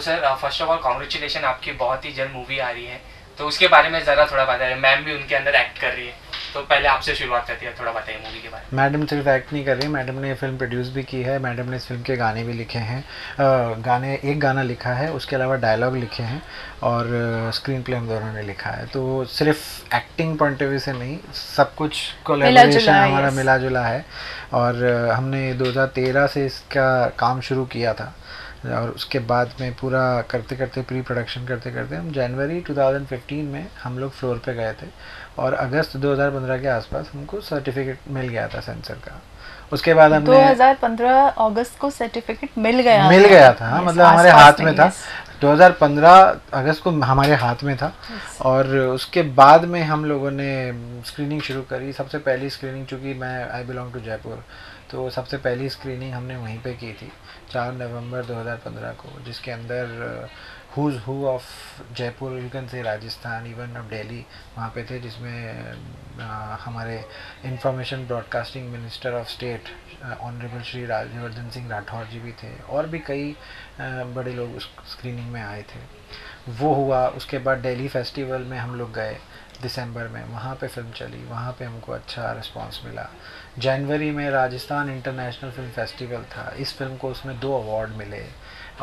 Sir first of all congratulation, आपकी बहुत ही जल्द मूवी आ रही है, तो उसके बारे में ज़रा थोड़ा बताइए। मैम भी उनके अंदर एक्ट कर रही है, तो पहले आपसे शुरुआत करती है, थोड़ा बताइए मूवी के बारे में। मैडम सिर्फ एक्ट नहीं कर रही, मैडम ने ये फिल्म प्रोड्यूस भी की है, मैडम ने इस फिल्म के गाने भी लिखे हैं। एक गाना लिखा है, उसके अलावा डायलॉग लिखे हैं और स्क्रीन प्ले हम दोनों ने लिखा है। तो सिर्फ एक्टिंग पॉइंट ऑफ व्यू से नहीं, सब कुछ कोलैबोरेशन हमारा मिला जुला है। और हमने 2013 से इसका काम शुरू किया था और उसके बाद में पूरा करते करते प्री प्रोडक्शन करते करते हम जनवरी 2015 में हम लोग फ्लोर पे गए थे और अगस्त 2015 के आसपास हमको सर्टिफिकेट मिल गया था सेंसर का। उसके बाद हमने 2015 अगस्त को सर्टिफिकेट मिल गया था। हाँ, मतलब हमारे हाथ में था। 2015 अगस्त को हमारे हाथ में था। और उसके बाद में हम लोगों ने स्क्रीनिंग शुरू करी। सबसे पहली स्क्रीनिंग, चूँकि मैं आई बिलोंग टू जयपुर, तो सबसे पहली स्क्रीनिंग हमने वहीं पे की थी 4 नवंबर 2015 को, जिसके अंदर who's who of Jaipur, you can say Rajasthan, even of Delhi वहाँ पे थे, जिसमें हमारे information broadcasting minister of state honourable Shri Rajyavardhan Singh Rathore ji भी थे और भी कई बड़े लोग उस स्क्रीनिंग में आए थे। वो हुआ। उसके बाद दिल्ली फेस्टिवल में हम लोग गए दिसंबर में, वहाँ पे फिल्म चली, वहाँ पे हमको अच्छा रिस्पांस मिला। जनवरी में राजस्थान इंटरनेशनल फिल्म फेस्टिवल था, इस फिल्म को उसमें 2 अवार्ड मिले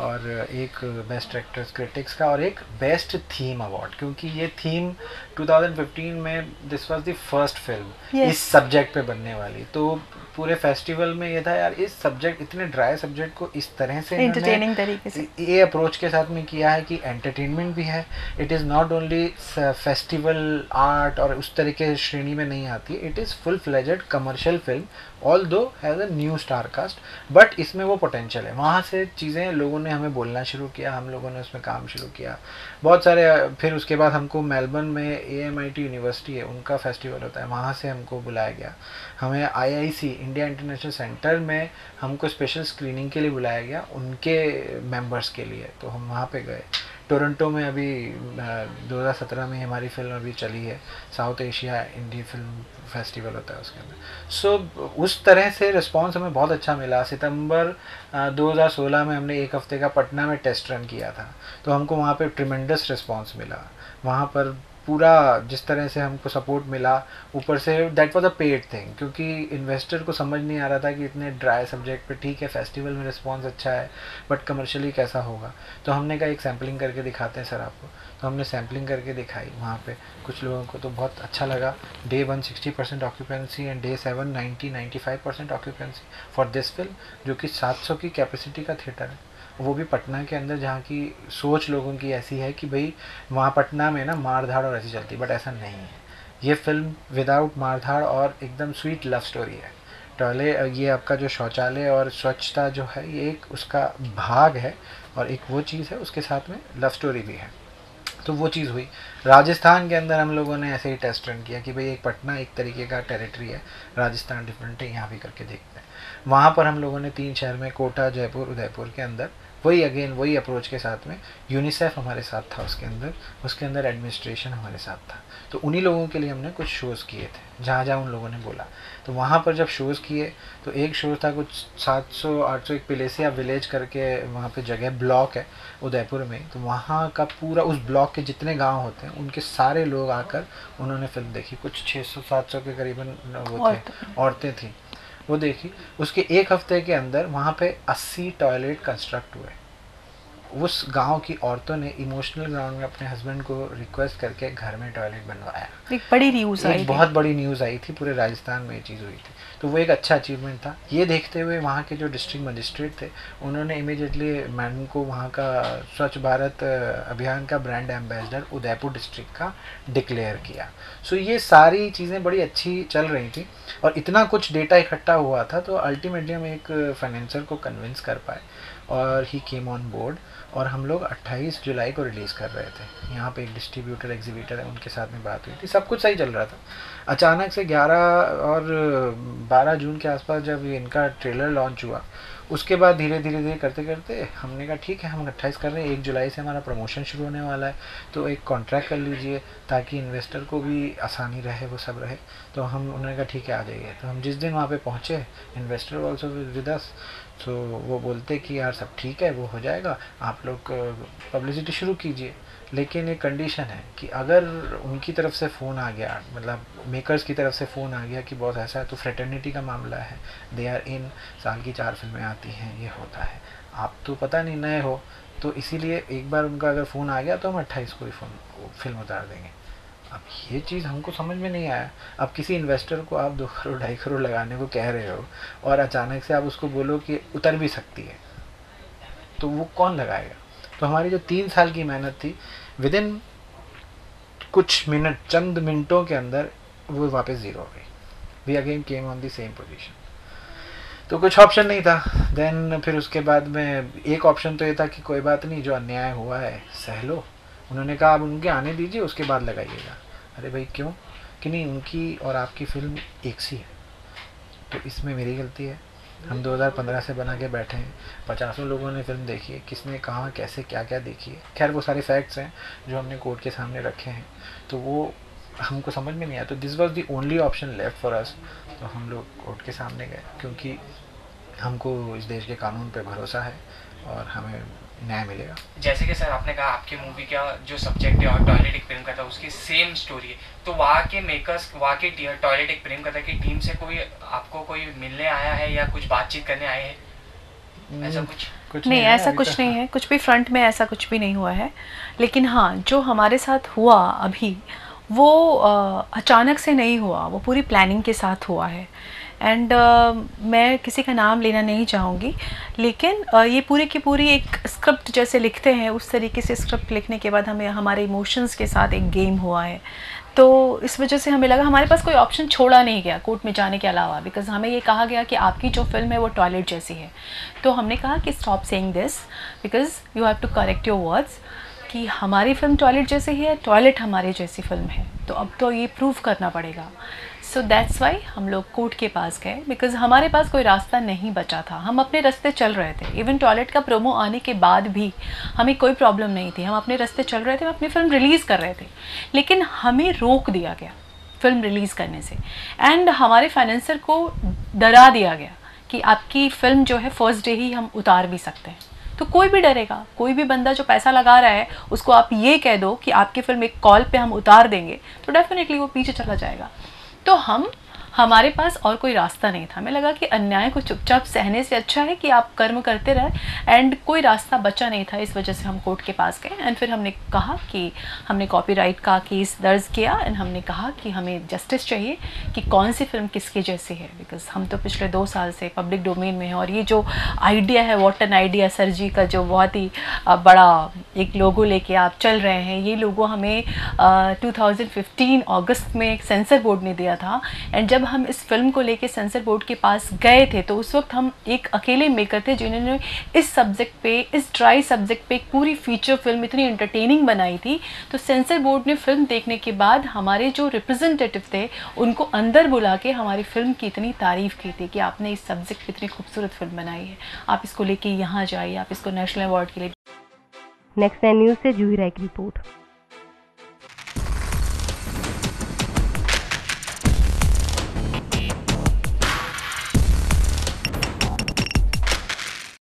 और एक बेस्ट एक्ट्रेस क्रिटिक्स का और एक बेस्ट थीम अवार्ड, क्योंकि ये थीम 2015 में this was the first film इस सब्जेक्ट पे बनने वाली। तो पूरे फेस्टिवल में ये था यार, इस सब्जेक्ट, इतने ड्राई सब्जेक्ट को इस तरह से एंटरटेनिंग तरीके से ये अप्रोच के साथ में किया है कि एंटरटेनमेंट भी है, it is not only festival art और उस तरीके श्रेणी में नहीं आती, it is full fledged commercial film, although has a new star cast, but इसमें वो पोटेंशियल है। वहाँ से चीज़ें लोगों ने हमें बोलना शुरू किया, हम लोगों ने उसमें काम शुरू किया बहुत सारे। फिर उसके बाद हमको मेलबर्न में AMIT यूनिवर्सिटी है, उनका फेस्टिवल होता है, वहाँ से हमको बुलाया गया। हमें IIC इंडिया इंटरनेशनल सेंटर में हमको स्पेशल स्क्रीनिंग के लिए बुलाया गया, उनके मेंबर्स के लिए, तो हम वहाँ पे गए। टोरंटो में अभी 2017 में हमारी फिल्म अभी चली है, south Asia indie film festival होता है उसके अंदर। सो उस तरह से रिस्पांस हमें बहुत अच्छा मिला। सितंबर 2016 में हमने एक हफ्ते का पटना में टेस्ट रन किया था, तो हमको वहाँ पे ट्रिमेंडस रिस्पांस मिला। वहाँ पर पूरा जिस तरह से हमको सपोर्ट मिला, ऊपर say that was a paid thing, क्योंकि इन्वेस्टर को समझ नहीं आ रहा था कि इतने ड्राई सब्जेक्ट पे ठीक है फेस्टिवल में रिस्पांस अच्छा है, बट कमर्शियली कैसा होगा। तो हमने कहा एक सैम्पलिंग करके दिखाते हैं सर आपको, तो हमने सैम्पलिंग करके दिखाई वहाँ पे। कुछ लोगों को तो बहुत अच्छा लगा। Day 1 60% occupancy and day 7 90-95% occupancy for this film, जो कि 700 की कैपेसिटी का थिएटर है, वो भी पटना के अंदर, जहाँ की सोच लोगों की ऐसी है कि भाई वहाँ पटना में ना मार धाड़ और ऐसी चलती, बट ऐसा नहीं है। ये फिल्म विदाउट मार धाड़ और एकदम स्वीट लव स्टोरी है। टॉयले ये आपका जो शौचालय और स्वच्छता जो है, ये एक उसका भाग है और एक वो चीज़ है, उसके साथ में लव स्टोरी भी है। तो वो चीज़ हुई। राजस्थान के अंदर हम लोगों ने ऐसे ही टेस्ट रन किया कि भाई एक पटना एक तरीके का टेरिटरी है, राजस्थान डिफरेंट है, यहाँ भी करके देखते हैं। वहाँ पर हम लोगों ने 3 शहर में, कोटा, जयपुर, उदयपुर के अंदर वही अगेन वही अप्रोच के साथ में, यूनिसेफ हमारे साथ था उसके अंदर एडमिनिस्ट्रेशन हमारे साथ था। तो उन्हीं लोगों के लिए हमने कुछ शोज़ किए थे जहाँ जहाँ उन लोगों ने बोला। तो वहाँ पर जब शोज़ किए तो एक शो था कुछ 700-800, एक पिलेसिया विलेज करके वहाँ पे जगह ब्लॉक है उदयपुर में, तो वहाँ का पूरा उस ब्लॉक के जितने गांव होते हैं उनके सारे लोग आकर उन्होंने फिल्म देखी। कुछ 600-700 के करीबन वो थे, औरतें थी, वो देखी। उसके एक हफ्ते के अंदर वहाँ पे 80 टॉयलेट कंस्ट्रक्ट हुए। उस गांव की औरतों ने इमोशनल ग्राउंड में अपने हस्बैंड को रिक्वेस्ट करके घर में टॉयलेट बनवाया। एक बड़ी न्यूज़ आई, एक बहुत बड़ी न्यूज़ आई थी, पूरे राजस्थान में ये चीज़ हुई थी। तो वो एक अच्छा अचीवमेंट था। ये देखते हुए वहाँ के जो डिस्ट्रिक्ट मजिस्ट्रेट थे, उन्होंने इमीडिएटली मैडम को वहाँ का स्वच्छ भारत अभियान का ब्रांड एम्बेसडर उदयपुर डिस्ट्रिक्ट का डिक्लेयर किया। सो ये सारी चीज़ें बड़ी अच्छी चल रही थी और इतना कुछ डेटा इकट्ठा हुआ था, तो अल्टीमेटली हम एक फाइनेंसर को कन्विंस कर पाए और ही केम ऑन बोर्ड, और हम लोग 28 जुलाई को रिलीज़ कर रहे थे। यहाँ पे एक डिस्ट्रीब्यूटर एग्जीबिटर है, उनके साथ में बात हुई थी, सब कुछ सही चल रहा था। अचानक से 11 और 12 जून के आसपास जब इनका ट्रेलर लॉन्च हुआ, उसके बाद धीरे धीरे करते करते हमने कहा ठीक है, हम 28 कर रहे हैं, 1 जुलाई से हमारा प्रमोशन शुरू होने वाला है, तो एक कॉन्ट्रैक्ट कर लीजिए ताकि इन्वेस्टर को भी आसानी रहे, वो सब रहे। तो हम उन्होंने कहा ठीक है आ जाइए। तो हम जिस दिन वहाँ पे पहुँचे, इन्वेस्टर ऑल्सो विद अस, तो वो बोलते कि यार सब ठीक है, वो हो जाएगा, आप लोग पब्लिसिटी शुरू कीजिए, लेकिन एक कंडीशन है कि अगर उनकी तरफ से फ़ोन आ गया, मतलब मेकर्स की तरफ से फ़ोन आ गया कि बहुत ऐसा है, तो फ्रेटर्निटी का मामला है, दे आर इन, साल की 4 फिल्में आती हैं, ये होता है, आप तो पता नहीं नए हो, तो इसीलिए एक बार उनका अगर फ़ोन आ गया तो हम 28 को ही फिल्म उतार देंगे। अब ये चीज़ हमको समझ में नहीं आया। अब किसी इन्वेस्टर को आप 2 करोड़ 2.5 करोड़ लगाने को कह रहे हो और अचानक से आप उसको बोलो कि उतर भी सकती है, तो वो कौन लगाएगा? तो हमारी जो 3 साल की मेहनत थी, विदिन कुछ मिनट, चंद मिनटों के अंदर वो वापस ज़ीरो हो गई। We again came on the same position. तो कुछ ऑप्शन नहीं था। देन फिर उसके बाद में एक ऑप्शन तो ये था कि कोई बात नहीं, जो अन्याय हुआ है सह लो। उन्होंने कहा अब उनके आने दीजिए, उसके बाद लगाइएगा। अरे भाई क्यों? कि नहीं, उनकी और आपकी फिल्म एक सी है, तो इसमें मेरी गलती है। हम 2015 से बना के बैठे हैं, 50 लोगों ने फिल्म देखी है, किसने कहाँ कैसे क्या क्या देखी है। खैर वो सारे फैक्ट्स हैं जो हमने कोर्ट के सामने रखे हैं, तो वो हमको समझ में नहीं आया। तो this was the only option left for us. तो हम लोग कोर्ट के सामने गए, क्योंकि हमको इस देश के कानून पे भरोसा है और हमें न्याय मिलेगा। जैसे कि सर आपने कहा आपकी मूवी का जो सब्जेक्ट है और टॉयलेट एक प्रेम कथा उसकी सेम स्टोरी है, तो वहाँ के मेकर्स, वहाँ के टॉयलेट एक प्रेम कथा की टीम से कोई आपको कोई मिलने आया है या कुछ बातचीत करने आए हैं, ऐसा कुछ नहीं, है ऐसा अभी कुछ तक। नहीं है, कुछ भी फ्रंट में ऐसा कुछ भी नहीं हुआ है। लेकिन हाँ, जो हमारे साथ हुआ अभी, वो अचानक से नहीं हुआ, वो पूरी प्लानिंग के साथ हुआ है। एंड मैं किसी का नाम लेना नहीं चाहूँगी, लेकिन ये पूरी की पूरी एक स्क्रिप्ट जैसे लिखते हैं, उस तरीके से स्क्रिप्ट लिखने के बाद हमें हमारे इमोशंस के साथ एक गेम हुआ है। तो इस वजह से हमें लगा हमारे पास कोई ऑप्शन छोड़ा नहीं गया कोर्ट में जाने के अलावा, बिकॉज हमें ये कहा गया कि आपकी जो फिल्म है वो टॉयलेट जैसी है। तो हमने कहा कि stop saying this, because you have to correct your words, कि हमारी फिल्म टॉयलेट जैसी है, टॉयलेट हमारी जैसी फिल्म है, तो अब तो ये प्रूव करना पड़ेगा। सो दैट्स वाई हम लोग कोर्ट के पास गए, बिकॉज हमारे पास कोई रास्ता नहीं बचा था, हम अपने रास्ते चल रहे थे। इवन टॉयलेट का प्रोमो आने के बाद भी हमें कोई प्रॉब्लम नहीं थी, हम अपने रास्ते चल रहे थे, हम अपनी फिल्म रिलीज़ कर रहे थे, लेकिन हमें रोक दिया गया फिल्म रिलीज़ करने से। एंड हमारे फाइनेंसर को डरा दिया गया कि आपकी फ़िल्म जो है फर्स्ट डे ही हम उतार भी सकते हैं। तो कोई भी डरेगा, कोई भी बंदा जो पैसा लगा रहा है उसको आप ये कह दो कि आपकी फ़िल्म एक कॉल पे हम उतार देंगे, तो डेफिनेटली वो पीछे चला जाएगा। तो हमारे पास और कोई रास्ता नहीं था। हमें लगा कि अन्याय को चुपचाप सहने से अच्छा है कि आप कर्म करते रहे, एंड कोई रास्ता बचा नहीं था, इस वजह से हम कोर्ट के पास गए। एंड फिर हमने कहा कि हमने कॉपीराइट का केस दर्ज किया, एंड हमने कहा कि हमें जस्टिस चाहिए कि कौन सी फिल्म किसकी जैसी है, बिकॉज हम तो पिछले 2 साल से पब्लिक डोमेन में हैं, और ये जो आइडिया है, व्हाट एन आइडिया सर जी का, जो बहुत ही बड़ा एक लोगो लेके आप चल रहे हैं, ये लोगो हमें 2015 अगस्त में सेंसर बोर्ड ने दिया था। एंड जब हम इस फिल्म को लेके सेंसर बोर्ड के पास गए थे, तो उस वक्त हम एक अकेले मेकर थे जिन्होंने इस सब्जेक्ट पे, इस ड्राई सब्जेक्ट पे एक पूरी फीचर फिल्म इतनी एंटरटेनिंग बनाई थी। तो सेंसर बोर्ड ने फिल्म देखने के बाद हमारे जो रिप्रेजेंटेटिव थे उनको अंदर बुला के हमारी फिल्म की इतनी तारीफ़ की थी कि आपने इस सब्जेक्ट पे इतनी खूबसूरत फिल्म बनाई है, आप इसको लेके यहाँ जाइए, आप इसको नेशनल अवार्ड के लिए। नेक्स्ट 9 न्यूज़ से जूही राय की रिपोर्ट।